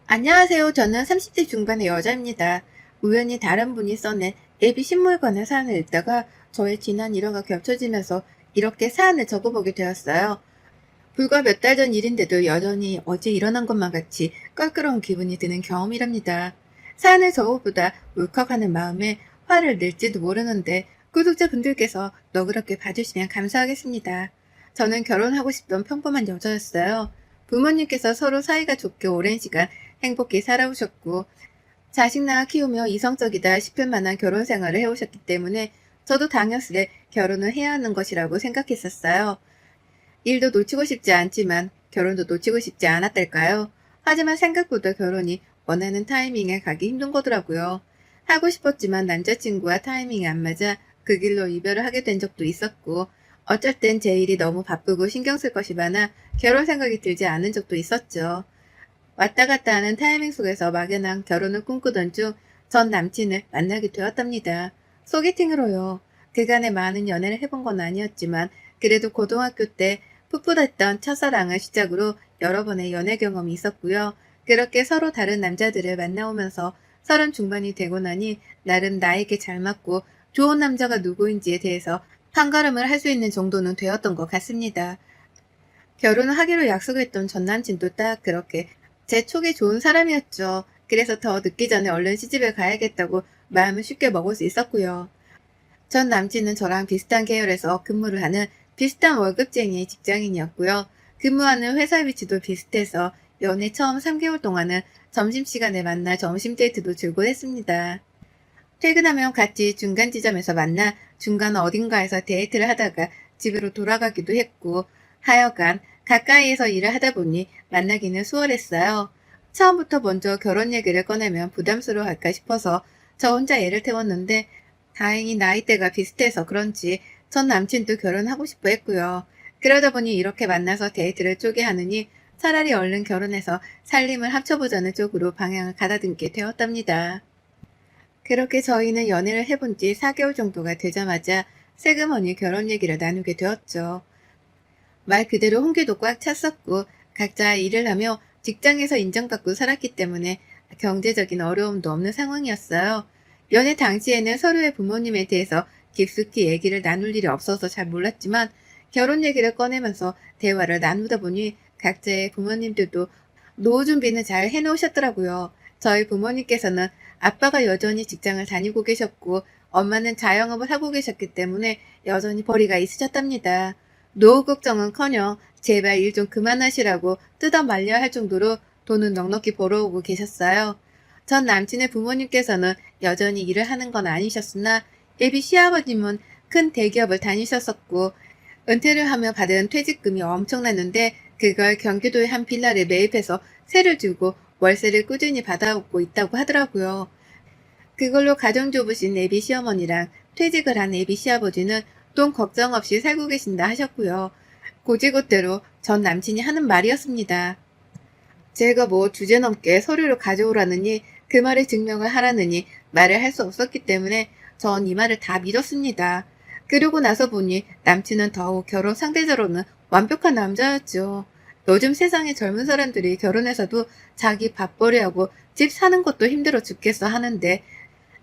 안녕하세요. 저는 30대 중반의 여자입니다. 우연히 다른 분이 써낸 예비 신물관의 사연을 읽다가 저의 지난 일화가 겹쳐지면서 이렇게 사연을 적어보게 되었어요. 불과 몇 달 전 일인데도 여전히 어제 일어난 것만 같이 껄끄러운 기분이 드는 경험이랍니다. 사연을 적어보다 울컥하는 마음에 화를 낼지도 모르는데 구독자분들께서 너그럽게 봐주시면 감사하겠습니다. 저는 결혼하고 싶던 평범한 여자였어요. 부모님께서 서로 사이가 좋게 오랜 시간 행복히 살아오셨고 자식 낳아 키우며 이성적이다 싶을 만한 결혼 생활을 해오셨기 때문에 저도 당연스레 결혼을 해야 하는 것이라고 생각했었어요. 일도 놓치고 싶지 않지만 결혼도 놓치고 싶지 않았달까요? 하지만 생각보다 결혼이 원하는 타이밍에 가기 힘든 거더라고요. 하고 싶었지만 남자친구와 타이밍이 안 맞아 그 길로 이별을 하게 된 적도 있었고, 어쩔 땐 제 일이 너무 바쁘고 신경 쓸 것이 많아 결혼 생각이 들지 않은 적도 있었죠. 왔다 갔다 하는 타이밍 속에서 막연한 결혼을 꿈꾸던 중 전 남친을 만나게 되었답니다. 소개팅으로요. 그간에 많은 연애를 해본 건 아니었지만 그래도 고등학교 때 풋풋했던 첫사랑을 시작으로 여러 번의 연애 경험이 있었고요. 그렇게 서로 다른 남자들을 만나오면서 30 중반이 되고 나니 나름 나에게 잘 맞고 좋은 남자가 누구인지에 대해서 판가름을 할 수 있는 정도는 되었던 것 같습니다. 결혼을 하기로 약속했던 전 남친도 딱 그렇게 제 촉이 좋은 사람이었죠. 그래서 더 늦기 전에 얼른 시집을 가야겠다고 마음을 쉽게 먹을 수 있었고요. 전 남친은 저랑 비슷한 계열에서 근무를 하는 비슷한 월급쟁이 직장인이었고요. 근무하는 회사 위치도 비슷해서 연애 처음 3개월 동안은 점심시간에 만나 점심 데이트도 즐거웠습니다. 퇴근하면 같이 중간 지점에서 만나 중간 어딘가에서 데이트를 하다가 집으로 돌아가기도 했고, 하여간 가까이에서 일을 하다 보니 만나기는 수월했어요. 처음부터 먼저 결혼 얘기를 꺼내면 부담스러워할까 싶어서 저 혼자 애를 태웠는데 다행히 나이대가 비슷해서 그런지 전 남친도 결혼하고 싶어 했고요. 그러다 보니 이렇게 만나서 데이트를 쪼개 하느니 차라리 얼른 결혼해서 살림을 합쳐보자는 쪽으로 방향을 가다듬게 되었답니다. 그렇게 저희는 연애를 해본 지 4개월 정도가 되자마자 새그머니 결혼 얘기를 나누게 되었죠. 말 그대로 홍기도 꽉 찼었고 각자 일을 하며 직장에서 인정받고 살았기 때문에 경제적인 어려움도 없는 상황이었어요. 연애 당시에는 서로의 부모님에 대해서 깊숙이 얘기를 나눌 일이 없어서 잘 몰랐지만 결혼 얘기를 꺼내면서 대화를 나누다 보니 각자의 부모님들도 노후 준비는 잘 해놓으셨더라고요. 저희 부모님께서는 아빠가 여전히 직장을 다니고 계셨고 엄마는 자영업을 하고 계셨기 때문에 여전히 벌이가 있으셨답니다. 노후 걱정은커녕 제발 일 좀 그만하시라고 뜯어 말려야 할 정도로 돈은 넉넉히 벌어오고 계셨어요. 전 남친의 부모님께서는 여전히 일을 하는 건 아니셨으나 예비 시아버님은 큰 대기업을 다니셨었고 은퇴를 하며 받은 퇴직금이 엄청났는데 그걸 경기도의 한 빌라를 매입해서 세를 주고 월세를 꾸준히 받아오고 있다고 하더라고요. 그걸로 가정주부신 애비 시어머니랑 퇴직을 한 애비 시아버지는 돈 걱정 없이 살고 계신다 하셨고요. 고지곳대로 전 남친이 하는 말이었습니다. 제가 뭐 주제넘게 서류를 가져오라느니 그 말의 증명을 하라느니 말을 할 수 없었기 때문에 전 이 말을 다 믿었습니다. 그러고 나서 보니 남친은 더욱 결혼 상대적으로는 완벽한 남자였죠. 요즘 세상에 젊은 사람들이 결혼해서도 자기 밥벌이하고 집 사는 것도 힘들어 죽겠어 하는데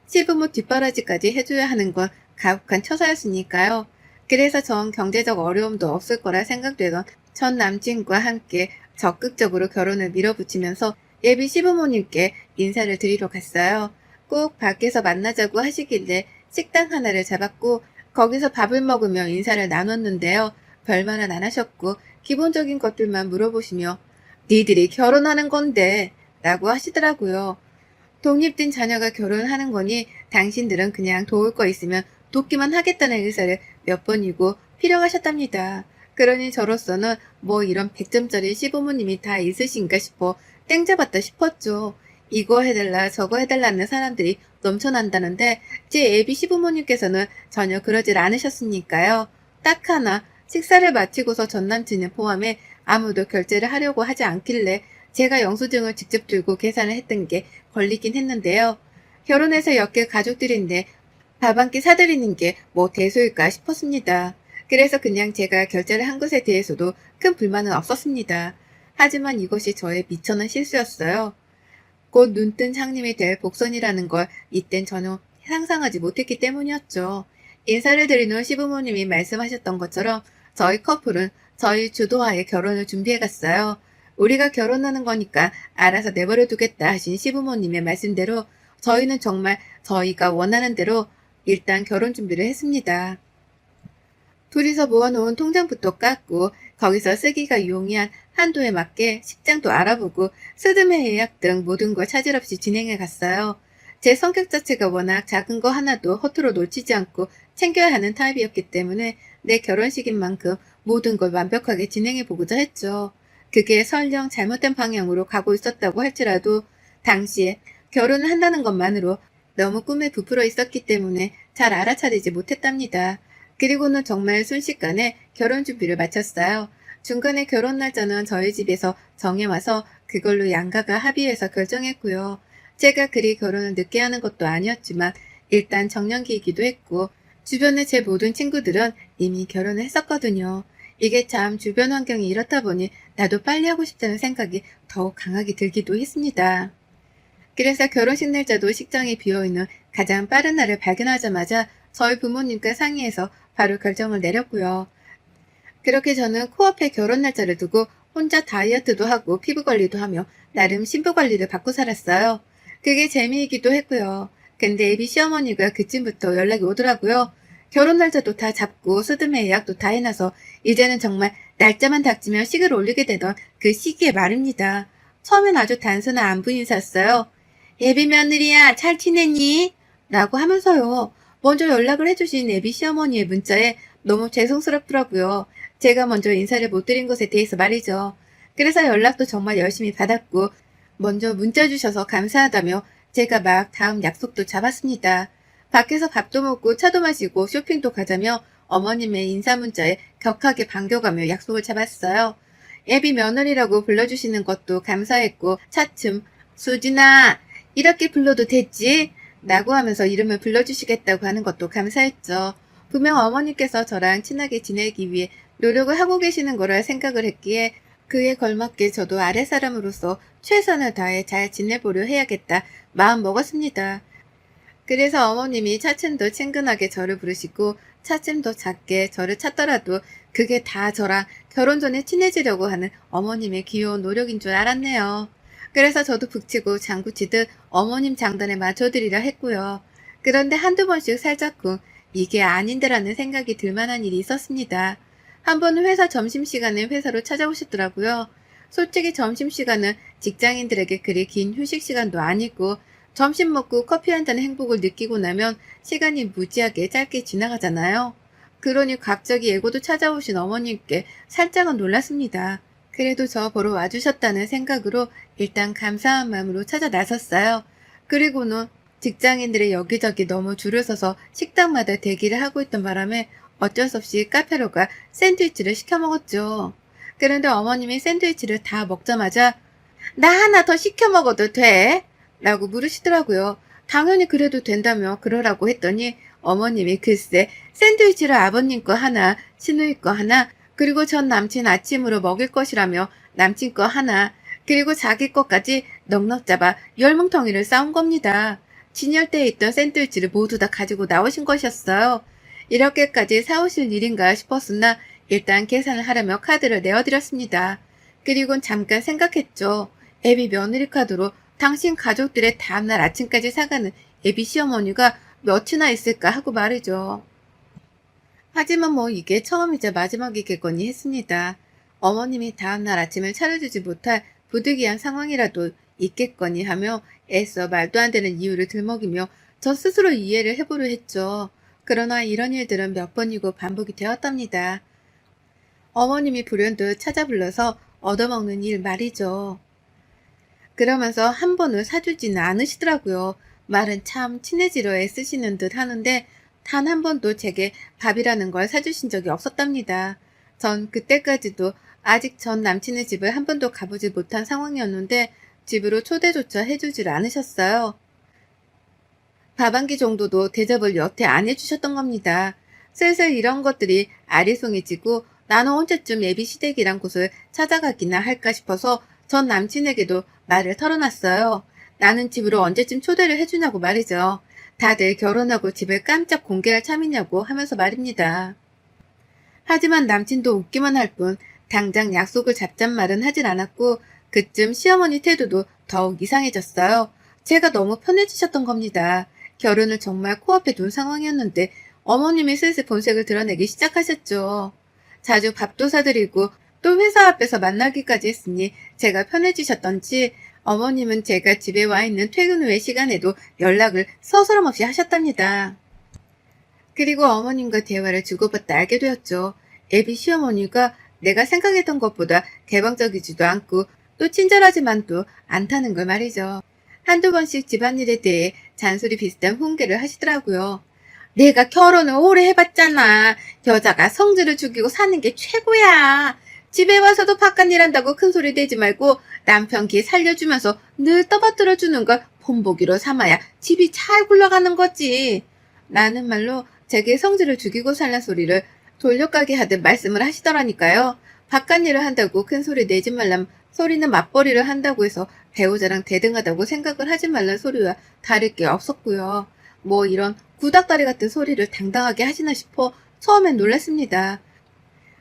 시부모 뒷바라지까지 해줘야 하는 건 가혹한 처사였으니까요. 그래서 전 경제적 어려움도 없을 거라 생각되던 전 남친과 함께 적극적으로 결혼을 밀어붙이면서 예비 시부모님께 인사를 드리러 갔어요. 꼭 밖에서 만나자고 하시길래 식당 하나를 잡았고 거기서 밥을 먹으며 인사를 나눴는데요. 별말은 안 하셨고 기본적인 것들만 물어보시며 니들이 결혼하는 건데 라고 하시더라고요. 독립된 자녀가 결혼하는 거니 당신들은 그냥 도울 거 있으면 돕기만 하겠다는 의사를 몇 번이고 필요하셨답니다. 그러니 저로서는 뭐 이런 100점짜리 시부모님이 다 있으신가 싶어 땡 잡았다 싶었죠. 이거 해달라 저거 해달라는 사람들이 넘쳐난다는데 제 애비 시부모님께서는 전혀 그러질 않으셨으니까요. 딱 하나 식사를 마치고서 전남친을 포함해 아무도 결제를 하려고 하지 않길래 제가 영수증을 직접 들고 계산을 했던 게 걸리긴 했는데요. 결혼해서 엮일 가족들인데 밥 한 끼 사드리는 게 뭐 대소일까 싶었습니다. 그래서 그냥 제가 결제를 한 것에 대해서도 큰 불만은 없었습니다. 하지만 이것이 저의 미천한 실수였어요. 곧 눈뜬 장님이 될 복선이라는 걸 이땐 전혀 상상하지 못했기 때문이었죠. 인사를 드린 후 시부모님이 말씀하셨던 것처럼 저희 커플은 저희 주도하에 결혼을 준비해갔어요. 우리가 결혼하는 거니까 알아서 내버려 두겠다 하신 시부모님의 말씀대로 저희는 정말 저희가 원하는 대로 일단 결혼 준비를 했습니다. 둘이서 모아놓은 통장부터 깎고 거기서 쓰기가 용이한 한도에 맞게 식장도 알아보고 스드메 예약 등 모든 걸 차질 없이 진행해 갔어요. 제 성격 자체가 워낙 작은 거 하나도 허투루 놓치지 않고 챙겨야 하는 타입이었기 때문에 내 결혼식인 만큼 모든 걸 완벽하게 진행해 보고자 했죠. 그게 설령 잘못된 방향으로 가고 있었다고 할지라도 당시에 결혼을 한다는 것만으로 너무 꿈에 부풀어 있었기 때문에 잘 알아차리지 못했답니다. 그리고는 정말 순식간에 결혼 준비를 마쳤어요. 중간에 결혼 날짜는 저희 집에서 정해와서 그걸로 양가가 합의해서 결정했고요. 제가 그리 결혼을 늦게 하는 것도 아니었지만 일단 정년기이기도 했고 주변의 제 모든 친구들은 이미 결혼을 했었거든요. 이게 참 주변 환경이 이렇다 보니 나도 빨리 하고 싶다는 생각이 더욱 강하게 들기도 했습니다. 그래서 결혼식 날짜도 식장이 비어있는 가장 빠른 날을 발견하자마자 저희 부모님과 상의해서 바로 결정을 내렸고요. 그렇게 저는 코앞에 결혼 날짜를 두고 혼자 다이어트도 하고 피부 관리도 하며 나름 신부 관리를 받고 살았어요. 그게 재미이기도 했고요. 근데 애비 시어머니가 그쯤부터 연락이 오더라고요. 결혼 날짜도 다 잡고 스드메 예약도 다 해놔서 이제는 정말 날짜만 닥치면 식을 올리게 되던 그 시기에 말입니다. 처음엔 아주 단순한 안부 인사였어요. 애비 며느리야 잘 지냈니? 라고 하면서요. 먼저 연락을 해주신 애비 시어머니의 문자에 너무 죄송스럽더라고요. 제가 먼저 인사를 못 드린 것에 대해서 말이죠. 그래서 연락도 정말 열심히 받았고 먼저 문자 주셔서 감사하다며 제가 막 다음 약속도 잡았습니다. 밖에서 밥도 먹고 차도 마시고 쇼핑도 가자며 어머님의 인사 문자에 격하게 반겨가며 약속을 잡았어요. 애비 며느리라고 불러주시는 것도 감사했고 차츰 수진아 이렇게 불러도 됐지? 라고 하면서 이름을 불러주시겠다고 하는 것도 감사했죠. 분명 어머니께서 저랑 친하게 지내기 위해 노력을 하고 계시는 거라 생각을 했기에 그에 걸맞게 저도 아랫사람으로서 최선을 다해 잘 지내보려 해야겠다 마음 먹었습니다. 그래서 어머님이 차츰 더 친근하게 저를 부르시고 차츰 더 작게 저를 찾더라도 그게 다 저랑 결혼 전에 친해지려고 하는 어머님의 귀여운 노력인 줄 알았네요. 그래서 저도 북치고 장구치듯 어머님 장단에 맞춰드리려 했고요. 그런데 한두 번씩 살짝쿵 이게 아닌데라는 생각이 들만한 일이 있었습니다. 한 번은 회사 점심시간에 회사로 찾아오셨더라고요. 솔직히 점심시간은 직장인들에게 그리 긴 휴식시간도 아니고 점심 먹고 커피 한 잔의 행복을 느끼고 나면 시간이 무지하게 짧게 지나가잖아요. 그러니 갑자기 예고도 찾아오신 어머님께 살짝은 놀랐습니다. 그래도 저 보러 와주셨다는 생각으로 일단 감사한 마음으로 찾아 나섰어요. 그리고는 직장인들이 여기저기 너무 줄을 서서 식당마다 대기를 하고 있던 바람에 어쩔 수 없이 카페로 가 샌드위치를 시켜 먹었죠. 그런데 어머님이 샌드위치를 다 먹자마자 나 하나 더 시켜 먹어도 돼? 라고 물으시더라고요. 당연히 그래도 된다며 그러라고 했더니 어머님이 글쎄 샌드위치를 아버님 거 하나, 시누이 거 하나, 그리고 전 남친 아침으로 먹일 것이라며 남친 거 하나, 그리고 자기 것까지 넉넉 잡아 열뭉텅이를 싸운 겁니다. 진열대에 있던 샌드위치를 모두 다 가지고 나오신 것이었어요. 이렇게까지 사오실 일인가 싶었으나 일단 계산을 하려며 카드를 내어드렸습니다. 그리곤 잠깐 생각했죠. 애비 며느리 카드로 당신 가족들의 다음날 아침까지 사가는 애비 시어머니가 몇이나 있을까 하고 말이죠. 하지만 뭐 이게 처음이자 마지막이겠거니 했습니다. 어머님이 다음날 아침을 차려주지 못할 부득이한 상황이라도 있겠거니 하며 애써 말도 안 되는 이유를 들먹이며 저 스스로 이해를 해보려 했죠. 그러나 이런 일들은 몇 번이고 반복이 되었답니다. 어머님이 불현듯 찾아 불러서 얻어먹는 일 말이죠. 그러면서 한 번을 사주지는 않으시더라고요. 말은 참 친해지려 애쓰시는 듯 하는데 단 한 번도 제게 밥이라는 걸 사주신 적이 없었답니다. 전 그때까지도 아직 전 남친의 집을 한 번도 가보지 못한 상황이었는데 집으로 초대조차 해주질 않으셨어요. 밥 한 끼 정도도 대접을 여태 안 해주셨던 겁니다. 슬슬 이런 것들이 아리송해지고 나는 언제쯤 예비 시댁이란 곳을 찾아가기나 할까 싶어서 전 남친에게도 말을 털어놨어요. 나는 집으로 언제쯤 초대를 해주냐고 말이죠. 다들 결혼하고 집을 깜짝 공개할 참이냐고 하면서 말입니다. 하지만 남친도 웃기만 할 뿐 당장 약속을 잡잔 말은 하진 않았고 그쯤 시어머니 태도도 더욱 이상해졌어요. 제가 너무 편해지셨던 겁니다. 결혼을 정말 코앞에 둔 상황이었는데 어머님이 슬슬 본색을 드러내기 시작하셨죠. 자주 밥도 사드리고 또 회사 앞에서 만나기까지 했으니 제가 편해지셨던지 어머님은 제가 집에 와 있는 퇴근 후의 시간에도 연락을 서스럼없이 하셨답니다. 그리고 어머님과 대화를 주고받다 알게 되었죠. 애비 시어머니가 내가 생각했던 것보다 개방적이지도 않고 또 친절하지만도 않다는 걸 말이죠. 한두 번씩 집안일에 대해 잔소리 비슷한 훈계를 하시더라고요. 내가 결혼을 오래 해봤잖아. 여자가 성질을 죽이고 사는 게 최고야. 집에 와서도 바깥 일한다고 큰소리 내지 말고 남편 기 살려주면서 늘 떠받들어주는 걸 본보기로 삼아야 집이 잘 굴러가는 거지. 라는 말로 제게 성질을 죽이고 살란 소리를 돌려가게 하듯 말씀을 하시더라니까요. 바깥 일을 한다고 큰소리 내지 말란 소리는 맞벌이를 한다고 해서 배우자랑 대등하다고 생각을 하지 말란 소리와 다를 게 없었고요. 뭐 이런 구닥다리 같은 소리를 당당하게 하시나 싶어 처음엔 놀랐습니다.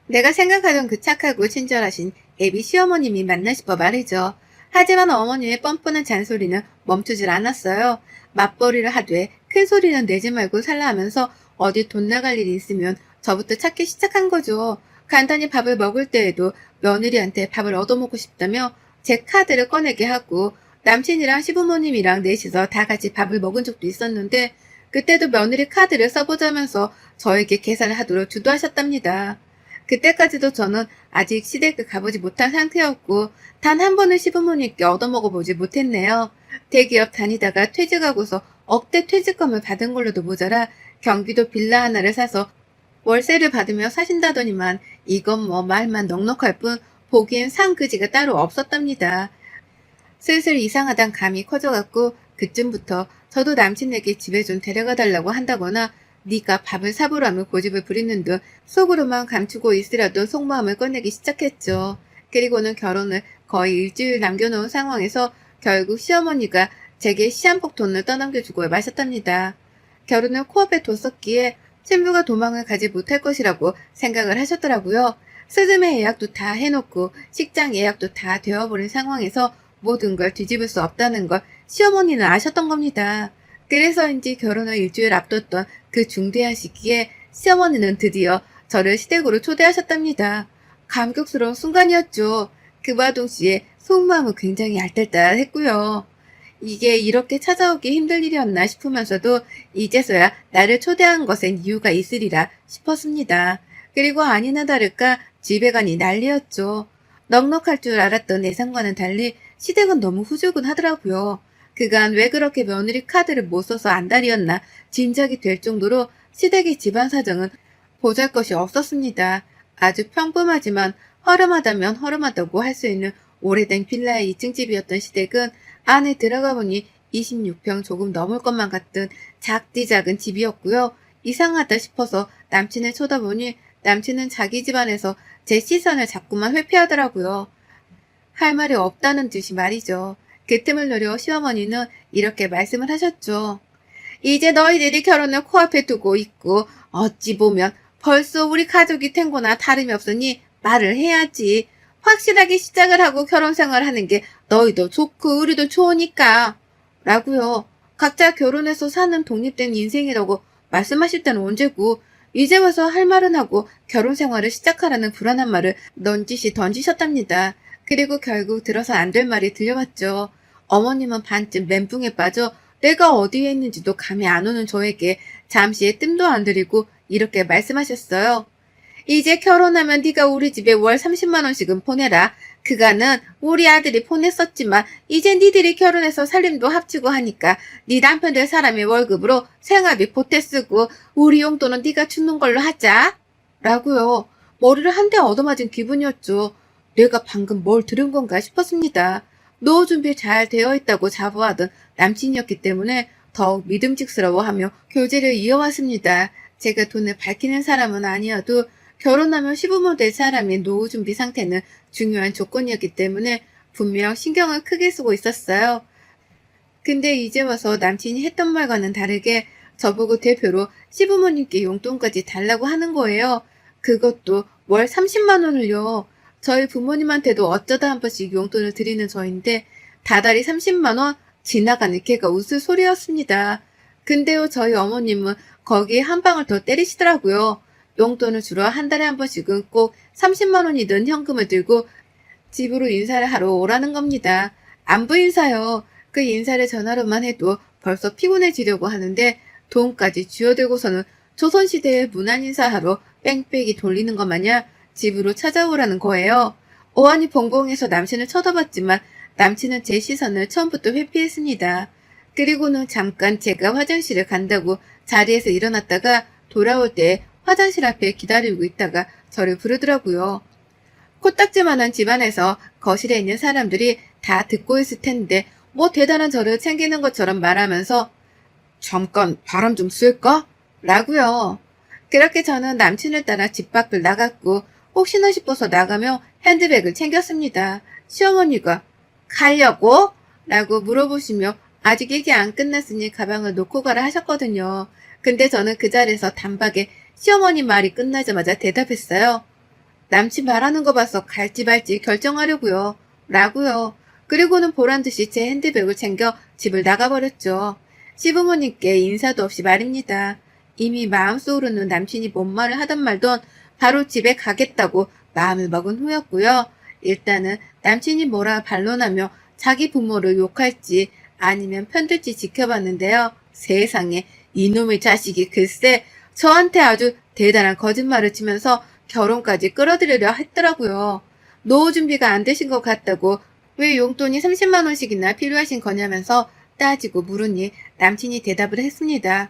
내가 생각하던 그 착하고 친절하신 애비 시어머님이 맞나 싶어 말이죠. 하지만 어머니의 뻔뻔한 잔소리는 멈추질 않았어요. 맞벌이를 하되 큰 소리는 내지 말고 살라 하면서 어디 돈 나갈 일이 있으면 저부터 찾기 시작한 거죠. 간단히 밥을 먹을 때에도 며느리한테 밥을 얻어먹고 싶다며 제 카드를 꺼내게 하고 남친이랑 시부모님이랑 넷이서 다 같이 밥을 먹은 적도 있었는데 그때도 며느리 카드를 써보자면서 저에게 계산을 하도록 주도하셨답니다. 그때까지도 저는 아직 시댁을 가보지 못한 상태였고 단 한 번은 시부모님께 얻어먹어보지 못했네요. 대기업 다니다가 퇴직하고서 억대 퇴직금을 받은 걸로도 모자라 경기도 빌라 하나를 사서 월세를 받으며 사신다더니만 이건 뭐 말만 넉넉할 뿐 보기엔 상그지가 따로 없었답니다. 슬슬 이상하단 감이 커져갖고 그쯤부터 저도 남친에게 집에 좀 데려가 달라고 한다거나 네가 밥을 사보라며 고집을 부리는 듯 속으로만 감추고 있으려던 속마음을 꺼내기 시작했죠. 그리고는 결혼을 거의 일주일 남겨놓은 상황에서 결국 시어머니가 제게 시한폭 돈을 떠넘겨주고 마셨답니다. 결혼을 코앞에 뒀었기에 신부가 도망을 가지 못할 것이라고 생각을 하셨더라고요. 스즈메 예약도 다 해놓고 식장 예약도 다 되어버린 상황에서 모든 걸 뒤집을 수 없다는 걸 시어머니는 아셨던 겁니다. 그래서인지 결혼을 일주일 앞뒀던 그 중대한 시기에 시어머니는 드디어 저를 시댁으로 초대하셨답니다. 감격스러운 순간이었죠. 그와 동시에 속마음은 굉장히 알딸딸했고요. 이게 이렇게 찾아오기 힘들 일이었나 싶으면서도 이제서야 나를 초대한 것엔 이유가 있으리라 싶었습니다. 그리고 아니나 다를까 집에 가니 난리였죠. 넉넉할 줄 알았던 예상과는 달리 시댁은 너무 후줄근하더라고요. 그간 왜 그렇게 며느리 카드를 못 써서 안달이었나 짐작이 될 정도로 시댁의 집안 사정은 보잘것이 없었습니다. 아주 평범하지만 허름하다면 허름하다고 할 수 있는 오래된 빌라의 2층 집이었던 시댁은 안에 들어가 보니 26평 조금 넘을 것만 같은 작디 작은 집이었고요. 이상하다 싶어서 남친을 쳐다보니 남친은 자기 집안에서 제 시선을 자꾸만 회피하더라고요. 할 말이 없다는 듯이 말이죠. 그 틈을 노려 시어머니는 이렇게 말씀을 하셨죠. 이제 너희들이 결혼을 코앞에 두고 있고 어찌 보면 벌써 우리 가족이 된 거나 다름이 없으니 말을 해야지. 확실하게 시작을 하고 결혼 생활을 하는 게 너희도 좋고 우리도 좋으니까. 라고요. 각자 결혼해서 사는 독립된 인생이라고 말씀하실 때는 언제고 이제 와서 할 말은 하고 결혼 생활을 시작하라는 불안한 말을 넌지시 던지셨답니다. 그리고 결국 들어서 안 될 말이 들려왔죠. 어머님은 반쯤 멘붕에 빠져 내가 어디에 있는지도 감이 안 오는 저에게 잠시의 뜸도 안 들이고 이렇게 말씀하셨어요. 이제 결혼하면 네가 우리 집에 월 30만 원씩은 보내라. 그간은 우리 아들이 보냈었지만 이제 니들이 결혼해서 살림도 합치고 하니까 네 남편 될 사람의 월급으로 생활비 보태 쓰고 우리 용돈은 네가 주는 걸로 하자. 라고요. 머리를 한 대 얻어맞은 기분이었죠. 내가 방금 뭘 들은 건가 싶었습니다. 노후 준비 잘 되어 있다고 자부하던 남친이었기 때문에 더욱 믿음직스러워하며 교제를 이어왔습니다. 제가 돈을 밝히는 사람은 아니어도 결혼하면 시부모 될 사람의 노후 준비 상태는 중요한 조건이었기 때문에 분명 신경을 크게 쓰고 있었어요. 근데 이제 와서 남친이 했던 말과는 다르게 저보고 대표로 시부모님께 용돈까지 달라고 하는 거예요. 그것도 월 30만 원을요. 저희 부모님한테도 어쩌다 한 번씩 용돈을 드리는 저인데 다달이 30만 원? 지나가는 개가 웃을 소리였습니다. 근데요, 저희 어머님은 거기에 한 방을 더 때리시더라고요. 용돈을 주러 한 달에 한 번씩은 꼭 30만 원이 는 현금을 들고 집으로 인사를 하러 오라는 겁니다. 안부 인사요. 그 인사를 전화로만 해도 벌써 피곤해지려고 하는데 돈까지 쥐어들고서는 조선시대의 문안 인사하러 뺑뺑이 돌리는 것 마냥 집으로 찾아오라는 거예요. 어안이 벙벙해서 남친을 쳐다봤지만 남친은 제 시선을 처음부터 회피했습니다. 그리고는 잠깐 제가 화장실을 간다고 자리에서 일어났다가 돌아올 때 화장실 앞에 기다리고 있다가 저를 부르더라고요. 코딱지만한 집안에서 거실에 있는 사람들이 다 듣고 있을 텐데 뭐 대단한 저를 챙기는 것처럼 말하면서 잠깐 바람 좀 쐴까? 라고요. 그렇게 저는 남친을 따라 집 밖을 나갔고 혹시나 싶어서 나가며 핸드백을 챙겼습니다. 시어머니가 가려고? 라고 물어보시며 아직 얘기 안 끝났으니 가방을 놓고 가라 하셨거든요. 근데 저는 그 자리에서 단박에 시어머니 말이 끝나자마자 대답했어요. 남친 말하는 거 봐서 갈지 말지 결정하려고요. 라고요. 그리고는 보란듯이 제 핸드백을 챙겨 집을 나가버렸죠. 시부모님께 인사도 없이 말입니다. 이미 마음속으로는 남친이 뭔 말을 하던 말던 바로 집에 가겠다고 마음을 먹은 후였고요. 일단은 남친이 뭐라 반론하며 자기 부모를 욕할지 아니면 편들지 지켜봤는데요. 세상에 이놈의 자식이 글쎄 저한테 아주 대단한 거짓말을 치면서 결혼까지 끌어들이려 했더라고요. 노후 준비가 안 되신 것 같다고 왜 용돈이 30만 원씩이나 필요하신 거냐면서 따지고 물으니 남친이 대답을 했습니다.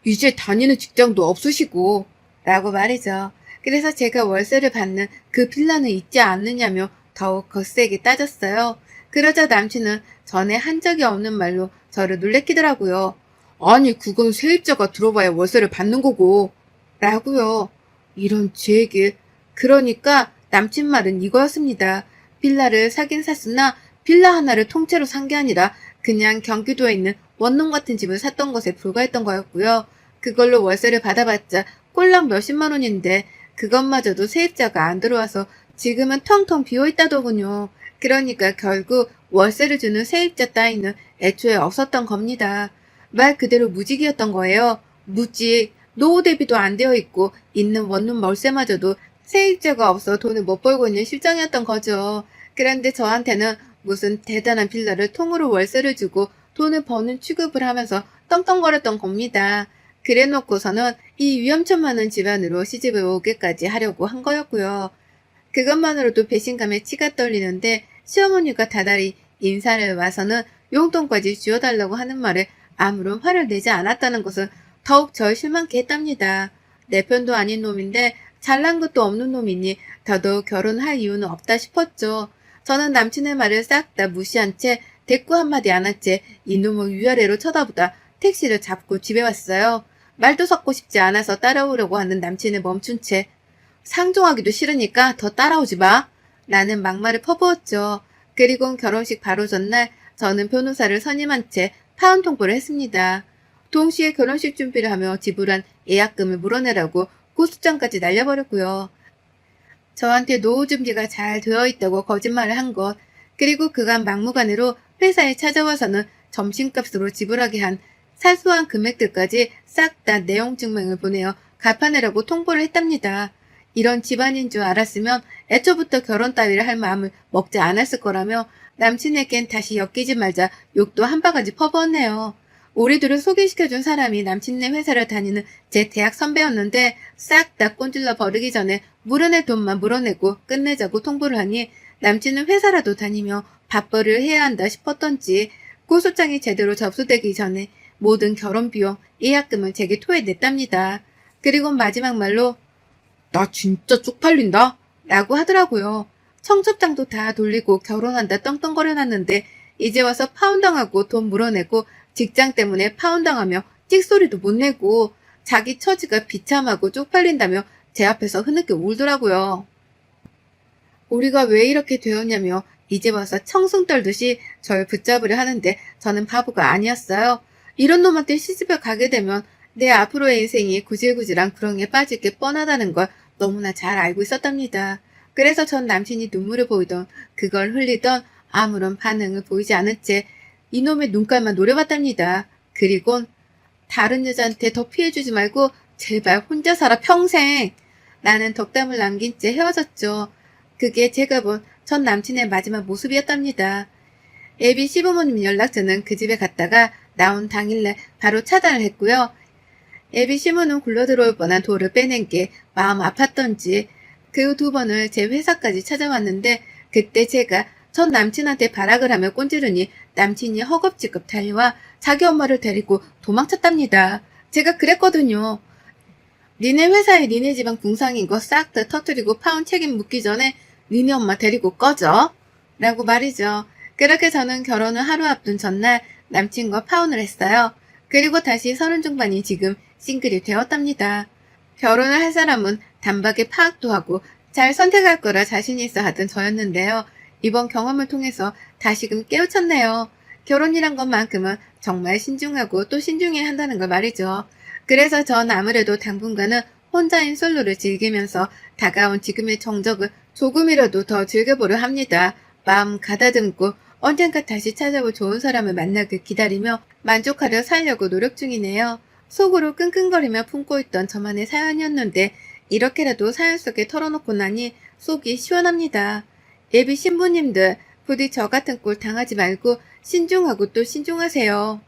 이제 다니는 직장도 없으시고 라고 말이죠. 그래서 제가 월세를 받는 그 빌라는 있지 않느냐며 더욱 거세게 따졌어요. 그러자 남친은 전에 한 적이 없는 말로 저를 놀래키더라고요. 아니 그건 세입자가 들어봐야 월세를 받는 거고 라고요. 이런 제 얘기. 그러니까 남친 말은 이거였습니다. 빌라를 사긴 샀으나 빌라 하나를 통째로 산 게 아니라 그냥 경기도에 있는 원룸 같은 집을 샀던 것에 불과했던 거였고요. 그걸로 월세를 받아봤자 꼴랑 몇십만 원인데 그것마저도 세입자가 안 들어와서 지금은 텅텅 비어있다더군요. 그러니까 결국 월세를 주는 세입자 따위는 애초에 없었던 겁니다. 말 그대로 무직이었던 거예요. 무직. 노후 대비도 안 되어 있고 있는 원룸 월세마저도 세입자가 없어 돈을 못 벌고 있는 실정이었던 거죠. 그런데 저한테는 무슨 대단한 빌라를 통으로 월세를 주고 돈을 버는 취급을 하면서 떵떵거렸던 겁니다. 그래 놓고서는 이 위험천만한 집안으로 시집을 오게까지 하려고 한 거였고요. 그것만으로도 배신감에 치가 떨리는데 시어머니가 다달이 인사를 와서는 용돈까지 쥐어달라고 하는 말에 아무런 화를 내지 않았다는 것은 더욱 절 실망케 했답니다. 내 편도 아닌 놈인데 잘난 것도 없는 놈이니 더더욱 결혼할 이유는 없다 싶었죠. 저는 남친의 말을 싹 다 무시한 채 대꾸 한마디 안 한 채 이놈을 위아래로 쳐다보다 택시를 잡고 집에 왔어요. 말도 섞고 싶지 않아서 따라오려고 하는 남친을 멈춘 채 상종하기도 싫으니까 더 따라오지 마 라는 막말을 퍼부었죠. 그리고 결혼식 바로 전날 저는 변호사를 선임한 채 파혼 통보를 했습니다. 동시에 결혼식 준비를 하며 지불한 예약금을 물어내라고 고소장까지 날려버렸고요. 저한테 노후 준비가 잘 되어 있다고 거짓말을 한 것, 그리고 그간 막무가내로 회사에 찾아와서는 점심값으로 지불하게 한 사소한 금액들까지 싹 다 내용 증명을 보내어 갚아내라고 통보를 했답니다. 이런 집안인 줄 알았으면 애초부터 결혼 따위를 할 마음을 먹지 않았을 거라며 남친에겐 다시 엮이지 말자 욕도 한 바가지 퍼부었네요. 우리 둘을 소개시켜준 사람이 남친네 회사를 다니는 제 대학 선배였는데 싹 다 꼰질러 버리기 전에 물어낼 돈만 물어내고 끝내자고 통보를 하니 남친은 회사라도 다니며 밥벌이를 해야 한다 싶었던지 고소장이 제대로 접수되기 전에 모든 결혼 비용, 예약금을 제게 토해냈답니다. 그리고 마지막 말로 나 진짜 쪽팔린다 라고 하더라고요. 청첩장도 다 돌리고 결혼한다 떵떵거려놨는데 이제 와서 파혼당하고 돈 물어내고 직장 때문에 파혼당하며 찍소리도 못 내고 자기 처지가 비참하고 쪽팔린다며 제 앞에서 흐느껴 울더라고요. 우리가 왜 이렇게 되었냐며 이제 와서 청승 떨듯이 절 붙잡으려 하는데 저는 바보가 아니었어요. 이런 놈한테 시집을 가게 되면 내 앞으로의 인생이 구질구질한 구렁이에 빠질 게 뻔하다는 걸 너무나 잘 알고 있었답니다. 그래서 전 남친이 눈물을 보이던 그걸 흘리던 아무런 반응을 보이지 않은 채 이놈의 눈깔만 노려봤답니다. 그리곤 다른 여자한테 더 피해주지 말고 제발 혼자 살아 평생. 나는 덕담을 남긴 채 헤어졌죠. 그게 제가 본 전 남친의 마지막 모습이었답니다. 애비 시부모님 연락처는 그 집에 갔다가 나온 당일날 바로 차단을 했고요. 애비 시부는 굴러들어올 뻔한 돌을 빼낸 게 마음 아팠던지 그 두 번을 제 회사까지 찾아왔는데 그때 제가 전 남친한테 발악을 하며 꼰지르니 남친이 허겁지겁 달려와 자기 엄마를 데리고 도망쳤답니다. 제가 그랬거든요. 니네 회사에 니네 집안 궁상인 거 싹 다 터뜨리고 파혼 책임 묻기 전에 니네 엄마 데리고 꺼져. 라고 말이죠. 그렇게 저는 결혼을 하루 앞둔 전날 남친과 파혼을 했어요. 그리고 다시 서른 중반이 지금 싱글이 되었답니다. 결혼을 할 사람은 단박에 파악도 하고 잘 선택할 거라 자신이 있어 하던 저였는데요. 이번 경험을 통해서 다시금 깨우쳤네요. 결혼이란 것만큼은 정말 신중하고 또 신중해야 한다는 걸 말이죠. 그래서 전 아무래도 당분간은 혼자인 솔로를 즐기면서 다가온 지금의 정적을 조금이라도 더 즐겨보려 합니다. 마음 가다듬고 언젠가 다시 찾아올 좋은 사람을 만나길 기다리며 만족하려 살려고 노력 중이네요. 속으로 끙끙거리며 품고 있던 저만의 사연이었는데 이렇게라도 사연 속에 털어놓고 나니 속이 시원합니다. 예비 신부님들 부디 저 같은 꼴 당하지 말고 신중하고 또 신중하세요.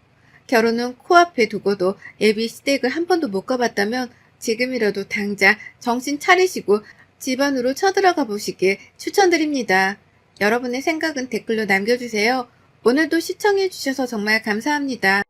결혼은 코앞에 두고도 예비 시댁을 한 번도 못 가봤다면 지금이라도 당장 정신 차리시고 집안으로 쳐들어가 보시길 추천드립니다. 여러분의 생각은 댓글로 남겨주세요. 오늘도 시청해주셔서 정말 감사합니다.